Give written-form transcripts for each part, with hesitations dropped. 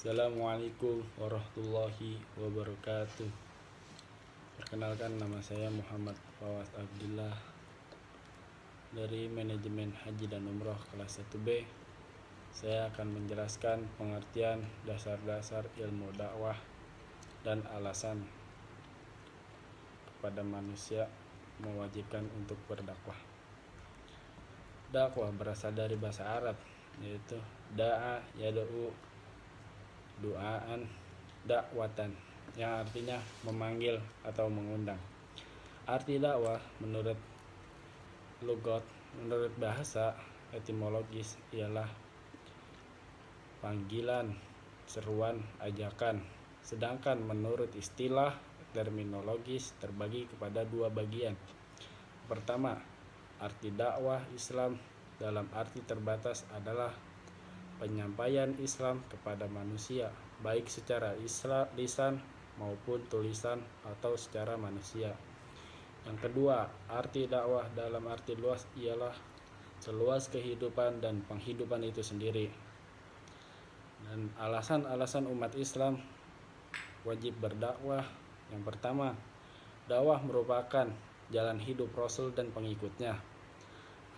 Assalamualaikum warahmatullahi wabarakatuh. Perkenalkan, nama saya Muhammad Fawaz Abdillah dari Manajemen Haji dan Umroh kelas 1B. Saya akan menjelaskan pengertian dasar-dasar ilmu dakwah dan alasan kepada manusia mewajibkan untuk berdakwah. Dakwah berasal dari bahasa Arab, yaitu da'a yad'u, duaan, dakwatan, yang artinya memanggil atau mengundang. Arti dakwah menurut bahasa etimologis ialah panggilan, seruan, ajakan. Sedangkan menurut istilah terminologis terbagi kepada dua bagian. Pertama, arti dakwah Islam dalam arti terbatas adalah penyampaian Islam kepada manusia, baik secara lisan maupun tulisan atau secara manusia. Yang kedua, arti dakwah dalam arti luas ialah seluas kehidupan dan penghidupan itu sendiri. Dan alasan-alasan umat Islam wajib berdakwah: yang pertama, dakwah merupakan jalan hidup Rasul dan pengikutnya.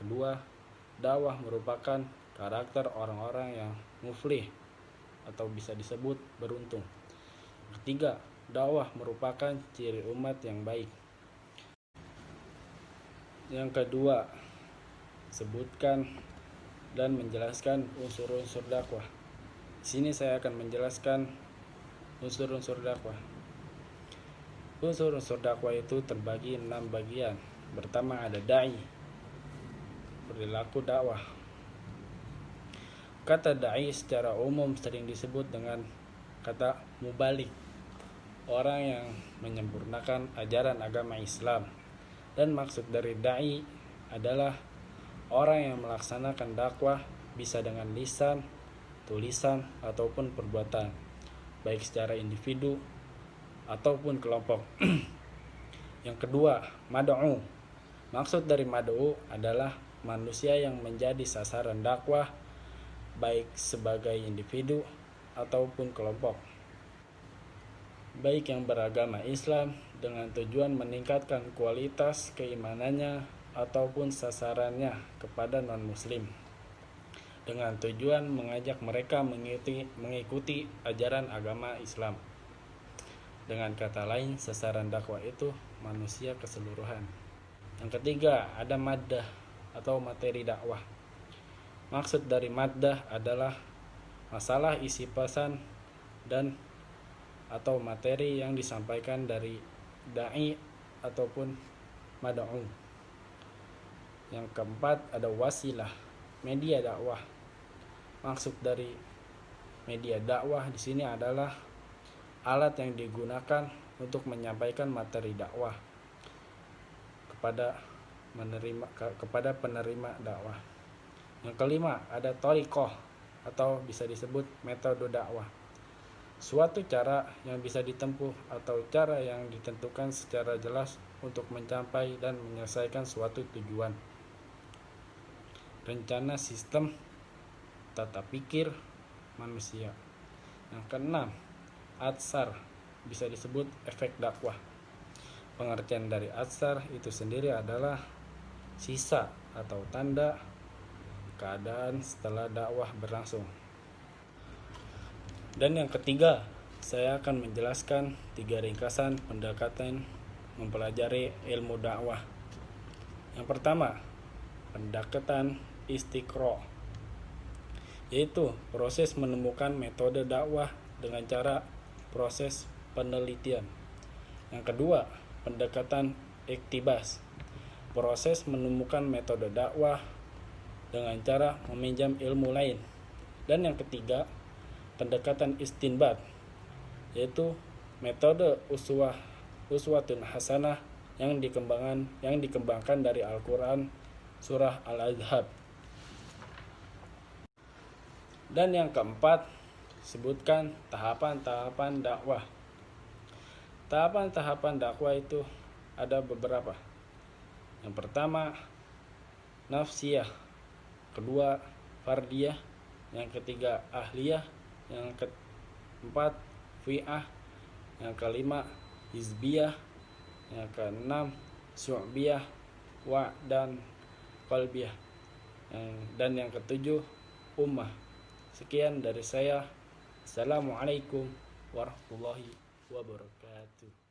Kedua, dakwah merupakan karakter orang-orang yang muflih atau bisa disebut beruntung. Ketiga, dakwah merupakan ciri umat yang baik. Yang kedua, sebutkan dan menjelaskan unsur-unsur dakwah. Di sini saya akan menjelaskan unsur-unsur dakwah. Unsur-unsur dakwah itu terbagi 6 bagian. Pertama, ada dai, perilaku dakwah. Kata da'i secara umum sering disebut dengan kata mubalik, orang yang menyempurnakan ajaran agama Islam. Dan maksud dari da'i adalah orang yang melaksanakan dakwah bisa dengan lisan, tulisan, ataupun perbuatan, baik secara individu ataupun kelompok. Yang kedua, mad'u. Maksud dari mad'u adalah manusia yang menjadi sasaran dakwah, baik sebagai individu ataupun kelompok, baik yang beragama Islam dengan tujuan meningkatkan kualitas keimanannya ataupun sasarannya kepada non-muslim dengan tujuan mengajak mereka mengikuti ajaran agama Islam. Dengan kata lain, sasaran dakwah itu manusia keseluruhan. Yang ketiga, ada maddah atau materi dakwah. Maksud dari maddah adalah masalah isi pesan dan atau materi yang disampaikan dari da'i ataupun mad'u. Yang keempat, ada wasilah, media dakwah. Maksud dari media dakwah di sini adalah alat yang digunakan untuk menyampaikan materi dakwah kepada penerima dakwah. Yang kelima, ada thariqah atau bisa disebut metode dakwah. Suatu cara yang bisa ditempuh atau cara yang ditentukan secara jelas untuk mencapai dan menyelesaikan suatu tujuan. Rencana sistem tata pikir manusia. Yang keenam, atsar, bisa disebut efek dakwah. Pengertian dari atsar itu sendiri adalah sisa atau tanda keadaan setelah dakwah berlangsung. Dan yang ketiga, saya akan menjelaskan 3 ringkasan pendekatan mempelajari ilmu dakwah. Yang pertama, pendekatan istiqra, yaitu proses menemukan metode dakwah dengan cara proses penelitian. Yang kedua, pendekatan iktibas, proses menemukan metode dakwah dengan cara meminjam ilmu lain. Dan yang ketiga, pendekatan istinbat, yaitu metode uswatun hasanah yang dikembangkan dari Al-Quran surah Al-Ahzab. Dan yang keempat, sebutkan tahapan-tahapan dakwah. Tahapan-tahapan dakwah itu ada beberapa. Yang pertama, nafsiyah. Kedua, fardiyah. Yang ketiga, ahliyah. keempat fi'ah, yang kelima hizbiyah, yang keenam syu'biyah dan qalbiyah, dan yang ketujuh ummah. Sekian dari saya. Assalamualaikum warahmatullahi wabarakatuh.